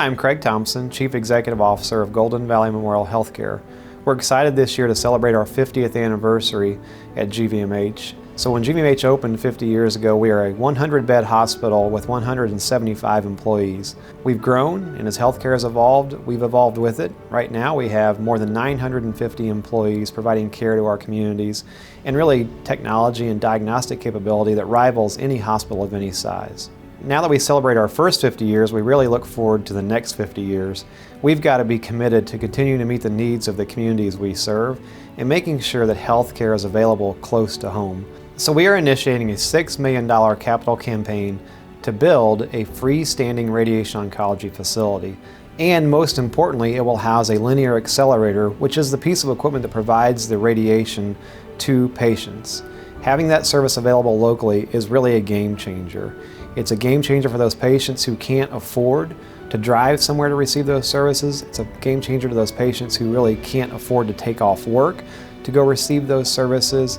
Hi, I'm Craig Thompson, Chief Executive Officer of Golden Valley Memorial Healthcare. We're excited this year to celebrate our 50th anniversary at GVMH. So when GVMH opened 50 years ago, we are a 100-bed hospital with 175 employees. We've grown, and as healthcare has evolved, we've evolved with it. Right now we have more than 950 employees providing care to our communities, and really technology and diagnostic capability that rivals any hospital of any size. Now that we celebrate our first 50 years, we really look forward to the next 50 years. We've got to be committed to continuing to meet the needs of the communities we serve and making sure that health care is available close to home. So we are initiating a $6 million capital campaign to build a freestanding radiation oncology facility. And most importantly, it will house a linear accelerator, which is the piece of equipment that provides the radiation to patients. Having that service available locally is really a game changer. It's a game changer for those patients who can't afford to drive somewhere to receive those services. It's a game changer to those patients who really can't afford to take off work to go receive those services.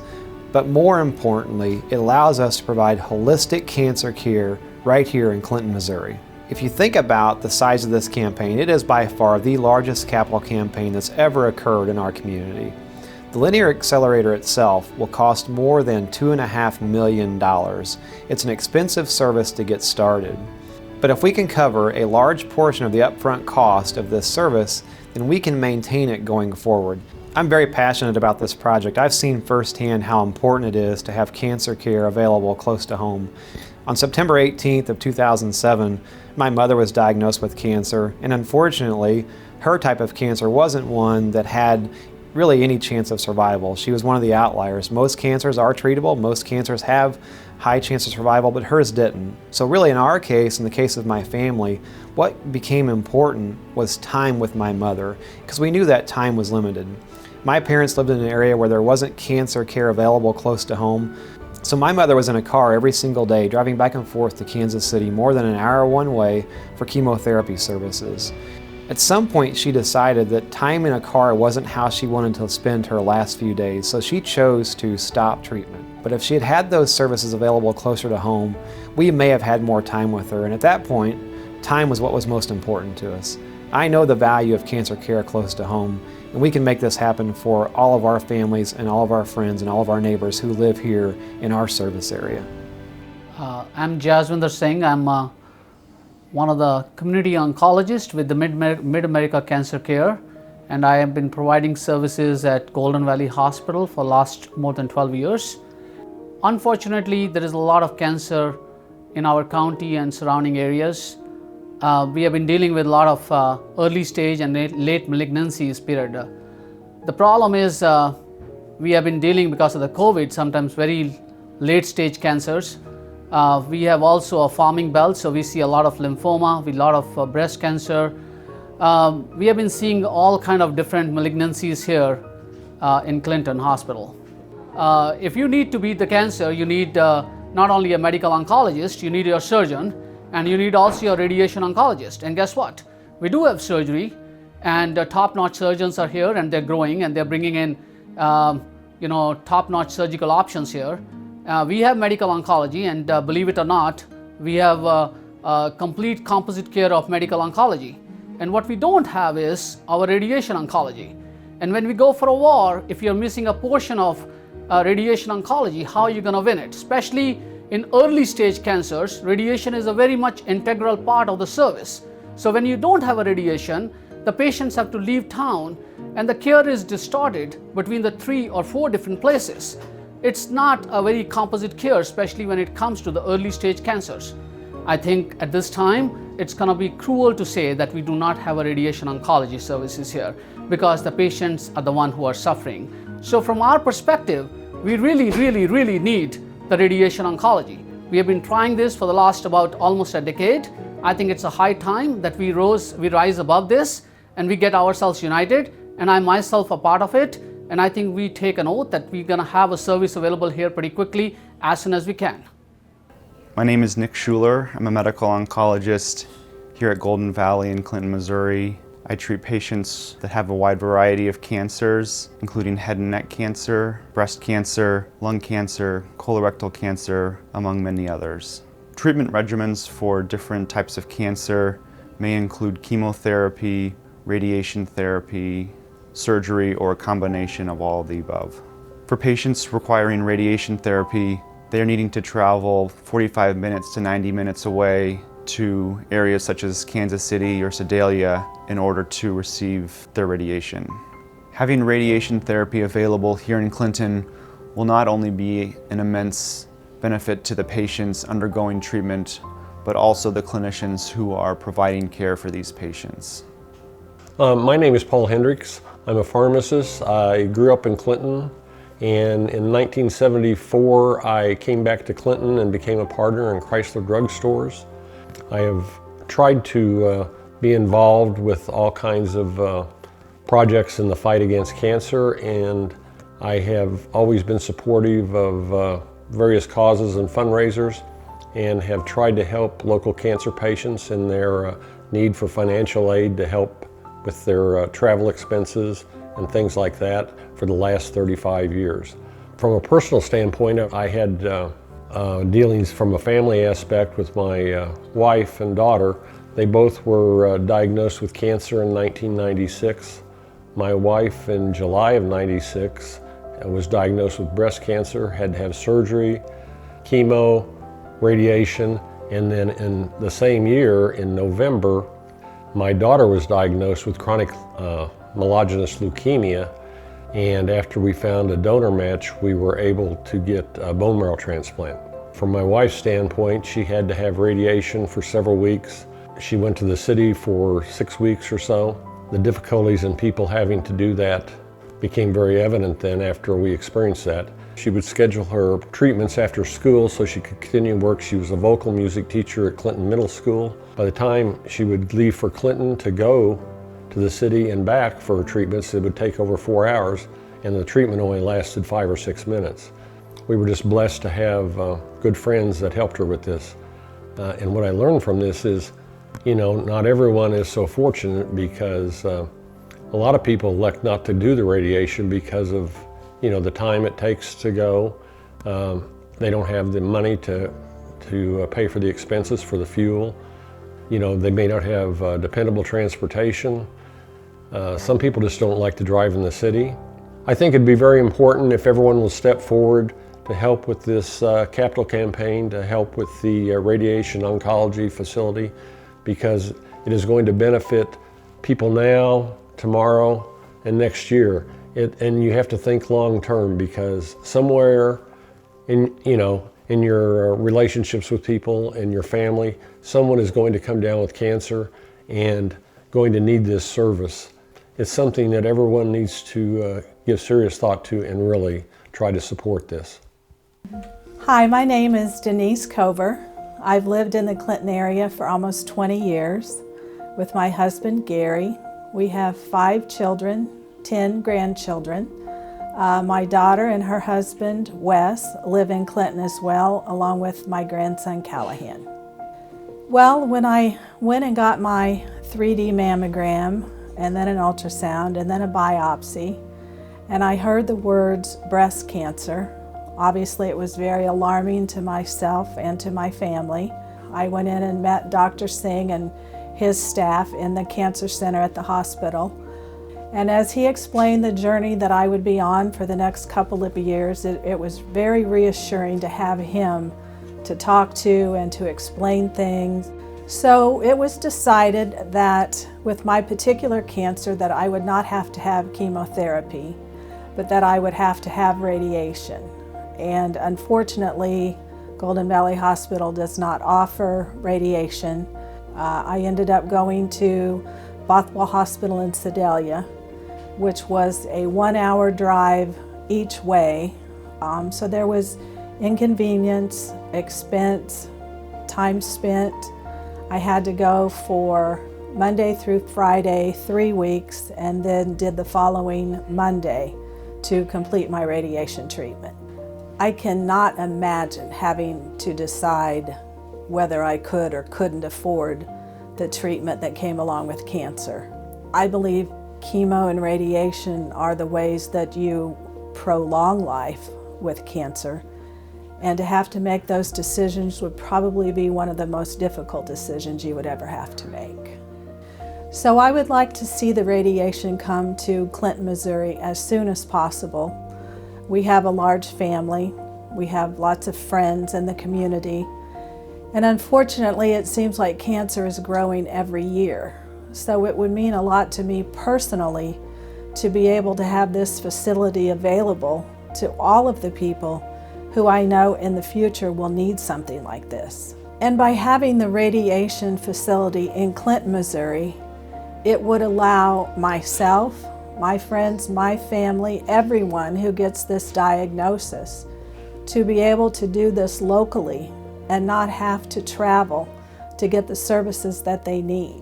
But more importantly, it allows us to provide holistic cancer care right here in Clinton, Missouri. If you think about the size of this campaign, it is by far the largest capital campaign that's ever occurred in our community. The linear accelerator itself will cost more than $2.5 million. It's an expensive service to get started. But if we can cover a large portion of the upfront cost of this service, then we can maintain it going forward. I'm very passionate about this project. I've seen firsthand how important it is to have cancer care available close to home. On September 18th of 2007, my mother was diagnosed with cancer, and unfortunately, her type of cancer wasn't one that had really any chance of survival. She was one of the outliers. Most cancers are treatable, most cancers have high chance of survival, but hers didn't. So really in our case, in the case of my family, what became important was time with my mother, because we knew that time was limited. My parents lived in an area where there wasn't cancer care available close to home, so my mother was in a car every single day driving back and forth to Kansas City more than an hour one way for chemotherapy services. At some point, she decided that time in a car wasn't how she wanted to spend her last few days, so she chose to stop treatment. But if she had had those services available closer to home, we may have had more time with her, and at that point, time was what was most important to us. I know the value of cancer care close to home, and we can make this happen for all of our families and all of our friends and all of our neighbors who live here in our service area. I'm Jaswinder Singh. I'm one of the community oncologists with the Mid-America Cancer Care, and I have been providing services at Golden Valley Hospital for last more than 12 years. Unfortunately, there is a lot of cancer in our county and surrounding areas. We have been dealing with a lot of early stage and late malignancies period. The problem is we have been dealing, because of the COVID, sometimes very late stage cancers. We have also a farming belt, so we see a lot of lymphoma, a lot of breast cancer. We have been seeing all kind of different malignancies here in Clinton Hospital. If you need to beat the cancer, you need not only a medical oncologist, you need your surgeon, and you need also your radiation oncologist. And guess what? We do have surgery, and top-notch surgeons are here, and they're growing, and they're bringing in top-notch surgical options here. We have medical oncology, and believe it or not, we have a complete composite care of medical oncology. And what we don't have is our radiation oncology. And when we go for a war, if you're missing a portion of radiation oncology, how are you going to win it? Especially in early stage cancers, radiation is a very much integral part of the service. So when you don't have a radiation, the patients have to leave town, and the care is distorted between the 3 or 4 different places. It's not a very composite care, especially when it comes to the early stage cancers. I think at this time, it's going to be cruel to say that we do not have a radiation oncology services here, because the patients are the ones who are suffering. So from our perspective, we really need the radiation oncology. We have been trying this for the last about almost a decade. I think it's a high time that we rise above this and we get ourselves united, and I myself a part of it. And I think we take an oath that we're going to have a service available here pretty quickly, as soon as we can. My name is Nick Schuler. I'm a medical oncologist here at Golden Valley in Clinton, Missouri. I treat patients that have a wide variety of cancers, including head and neck cancer, breast cancer, lung cancer, colorectal cancer, among many others. Treatment regimens for different types of cancer may include chemotherapy, radiation therapy, surgery, or a combination of all of the above. For patients requiring radiation therapy, they are needing to travel 45 minutes to 90 minutes away to areas such as Kansas City or Sedalia in order to receive their radiation. Having radiation therapy available here in Clinton will not only be an immense benefit to the patients undergoing treatment, but also the clinicians who are providing care for these patients. My name is Paul Hendricks. I'm a pharmacist. I grew up in Clinton, and in 1974 I came back to Clinton and became a partner in Chrysler Drug Stores. I have tried to be involved with all kinds of projects in the fight against cancer, and I have always been supportive of various causes and fundraisers, and have tried to help local cancer patients in their need for financial aid to help with their travel expenses and things like that for the last 35 years. From a personal standpoint, I had dealings from a family aspect with my wife and daughter. They both were diagnosed with cancer in 1996. My wife in July of 96 was diagnosed with breast cancer, had to have surgery, chemo, radiation, and then in the same year, in November, my daughter was diagnosed with chronic myelogenous leukemia, and after we found a donor match, we were able to get a bone marrow transplant. From my wife's standpoint, she had to have radiation for several weeks. She went to the city for 6 weeks or so. The difficulties in people having to do that became very evident then after we experienced that. She would schedule her treatments after school so she could continue work. She was a vocal music teacher at Clinton Middle School. By the time she would leave for Clinton to go to the city and back for her treatments, it would take over 4 hours, and the treatment only lasted 5 or 6 minutes. We were just blessed to have good friends that helped her with this. And what I learned from this is, you know, not everyone is so fortunate, because a lot of people elect not to do the radiation because of, you know, the time it takes to go. They don't have the money to pay for the expenses for the fuel. You know, they may not have dependable transportation. Some people just don't like to drive in the city. I think it'd be very important if everyone will step forward to help with this capital campaign, to help with the radiation oncology facility, because it is going to benefit people now, tomorrow, and next year. And you have to think long term, because somewhere in your relationships with people and your family, someone is going to come down with cancer and going to need this service. It's something that everyone needs to give serious thought to and really try to support this. Hi, my name is Denise Cover. I've lived in the Clinton area for almost 20 years with my husband, Gary. We have 5 children, 10 grandchildren. My daughter and her husband, Wes, live in Clinton as well, along with my grandson, Callahan. Well, when I went and got my 3D mammogram, and then an ultrasound, and then a biopsy, and I heard the words breast cancer, obviously it was very alarming to myself and to my family. I went in and met Dr. Singh and his staff in the cancer center at the hospital. And as he explained the journey that I would be on for the next couple of years, it was very reassuring to have him to talk to and to explain things. So it was decided that with my particular cancer that I would not have to have chemotherapy, but that I would have to have radiation. And unfortunately, Golden Valley Hospital does not offer radiation. I ended up going to Bothwell Hospital in Sedalia, which was a 1-hour drive each way. So there was inconvenience, expense, time spent. I had to go for Monday through Friday, 3 weeks, and then did the following Monday to complete my radiation treatment. I cannot imagine having to decide whether I could or couldn't afford the treatment that came along with cancer. I believe chemo and radiation are the ways that you prolong life with cancer, and to have to make those decisions would probably be one of the most difficult decisions you would ever have to make. So I would like to see the radiation come to Clinton, Missouri as soon as possible. We have a large family. We have lots of friends in the community. And unfortunately, it seems like cancer is growing every year. So it would mean a lot to me personally to be able to have this facility available to all of the people who I know in the future will need something like this. And by having the radiation facility in Clinton, Missouri, it would allow myself, my friends, my family, everyone who gets this diagnosis to be able to do this locally and not have to travel to get the services that they need.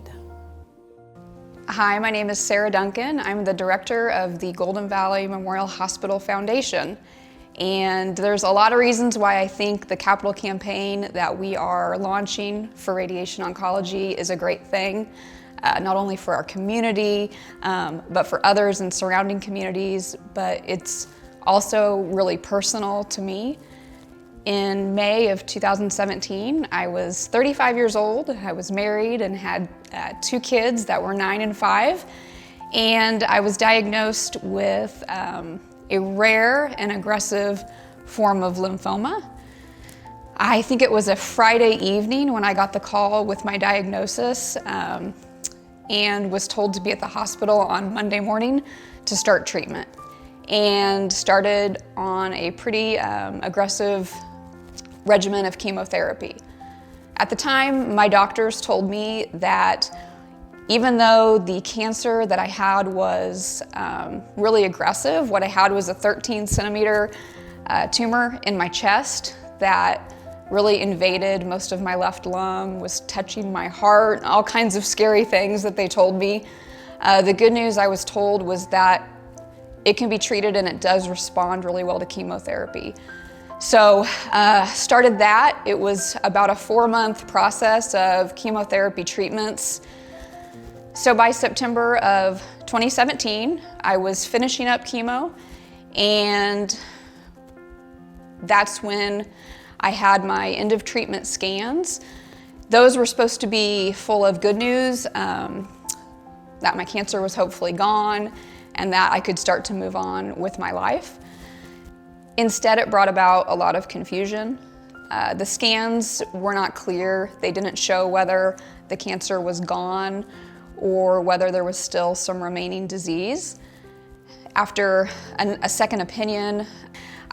Hi, my name is Sarah Duncan. I'm the director of the Golden Valley Memorial Hospital Foundation. And there's a lot of reasons why I think the capital campaign that we are launching for radiation oncology is a great thing. Not only for our community, but for others in surrounding communities, but it's also really personal to me. In May of 2017, I was 35 years old. I was married and had 2 kids that were 9 and 5. And I was diagnosed with a rare and aggressive form of lymphoma. I think it was a Friday evening when I got the call with my diagnosis and was told to be at the hospital on Monday morning to start treatment. And started on a pretty aggressive regimen of chemotherapy. At the time, my doctors told me that even though the cancer that I had was really aggressive, what I had was a 13-centimeter tumor in my chest that really invaded most of my left lung, was touching my heart, all kinds of scary things that they told me. The good news I was told was that it can be treated and it does respond really well to chemotherapy. So started that. It was about a 4-month process of chemotherapy treatments. So by September of 2017, I was finishing up chemo, and that's when I had my end of treatment scans. Those were supposed to be full of good news, that my cancer was hopefully gone and that I could start to move on with my life. Instead, it brought about a lot of confusion. The scans were not clear. They didn't show whether the cancer was gone or whether there was still some remaining disease. After a second opinion,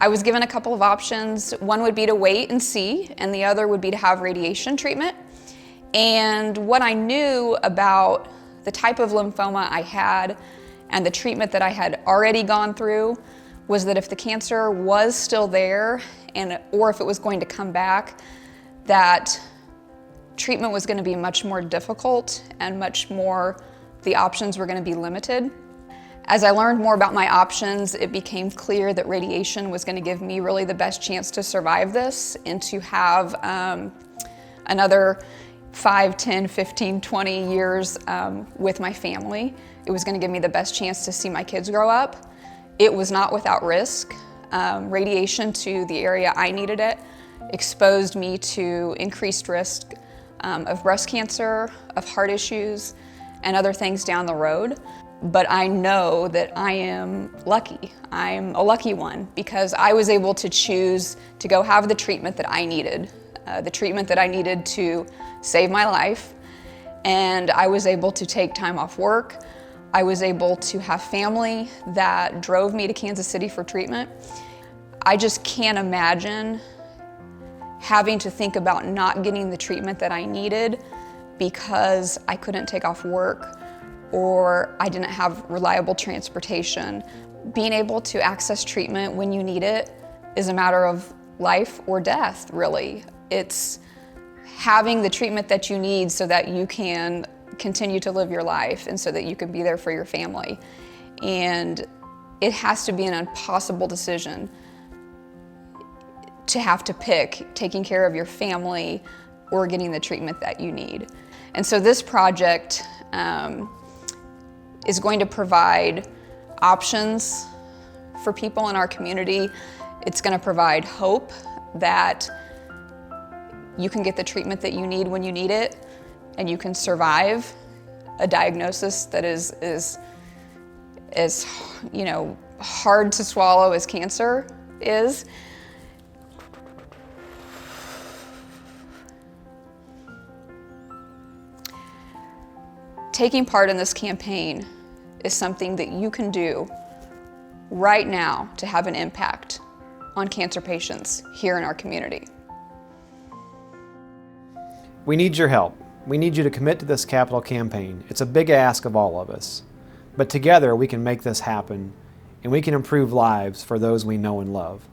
I was given a couple of options. One would be to wait and see, and the other would be to have radiation treatment. And what I knew about the type of lymphoma I had and the treatment that I had already gone through was that if the cancer was still there or if it was going to come back, that treatment was going to be much more difficult and the options were going to be limited. As I learned more about my options, it became clear that radiation was going to give me really the best chance to survive this and to have another 5, 10, 15, 20 years with my family. It was going to give me the best chance to see my kids grow up. It was not without risk. Radiation to the area I needed it exposed me to increased risk of breast cancer, of heart issues, and other things down the road. But I know that I am lucky. I'm a lucky one because I was able to choose to go have the treatment that I needed, to save my life. And I was able to take time off work. I was able to have family that drove me to Kansas City for treatment. I just can't imagine having to think about not getting the treatment that I needed because I couldn't take off work or I didn't have reliable transportation. Being able to access treatment when you need it is a matter of life or death, really. It's having the treatment that you need so that you can continue to live your life and so that you can be there for your family. And it has to be an impossible decision to have to pick taking care of your family or getting the treatment that you need. And so this project is going to provide options for people in our community. It's going to provide hope that you can get the treatment that you need when you need it and you can survive a diagnosis that is as, you know, hard to swallow as cancer is. Taking part in this campaign is something that you can do right now to have an impact on cancer patients here in our community. We need your help. We need you to commit to this capital campaign. It's a big ask of all of us. But together we can make this happen, and we can improve lives for those we know and love.